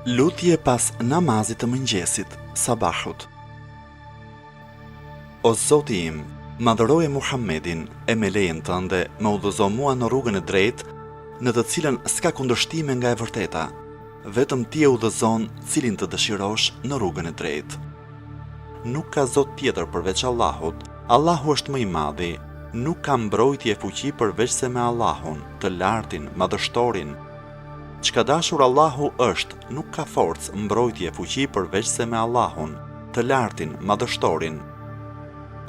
Lutje pas namazit të mëngjesit, sabahut. O Zoti im, madhëroje Muhammedin e me lejen tënde më udhëzo mua në rrugën e drejtë, në të cilën s'ka kundërshtime nga e vërteta, vetëm ti e udhëzon cilin të dëshirosh në rrugën e drejtë. Nuk ka Zot tjetër përveç Allahut, Allahu është më i madhi, nuk ka mbrojtje e fuqi përveç se me Allahun, të lartin, madhështorin. Çka dashur Allahu është, nuk ka forcë, mbrojtje e fuqi përveç se me Allahun, të lartin, madhështorin.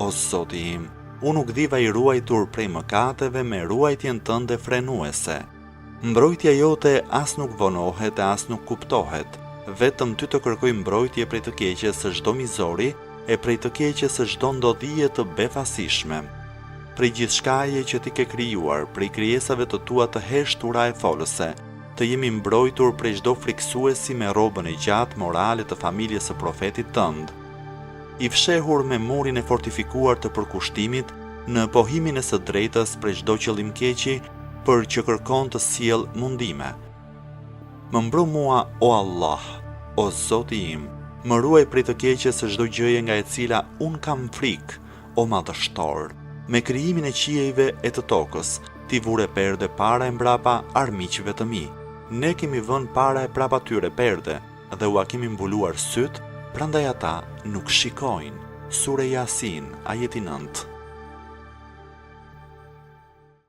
O Zoti im, unë u gdhiva i ruajtur prej mëkateve me ruajtjen tënde frenuese. Mbrojtja jote as nuk vonohet e as nuk kuptohet, vetëm ty të kërkoj mbrojtje prej të keqes së çdo mizori e prej të keqes së çdo ndodhie të befasishme. Prej gjithçkaje që ti ke krijuar, prej krijesave të tua të heshtura e folëse, të jemi mbrojtur prej çdo friksuesi me rrobën e gjatë morale të familjes së profetit tënd. I fshehur me murin e fortifikuar të përkushtimit në pohimin e së drejtës prej çdo qëllim keqi, për që kërkon të sjell mundime. Më mbro mua, o Allah, o Zoti im, më ruaj prej të keqes së çdo gjëje nga e cila un kam frikë, o madhështor. Me krijimin e qiejve e të tokës, ti vure perde para e mbrapa armiqve të mi. Ne kemi vënë para e prapa tyre perde dhe ua kemi mbuluar syt, prandaj ata nuk shikojnë. Sure Yasin, ajeti 9.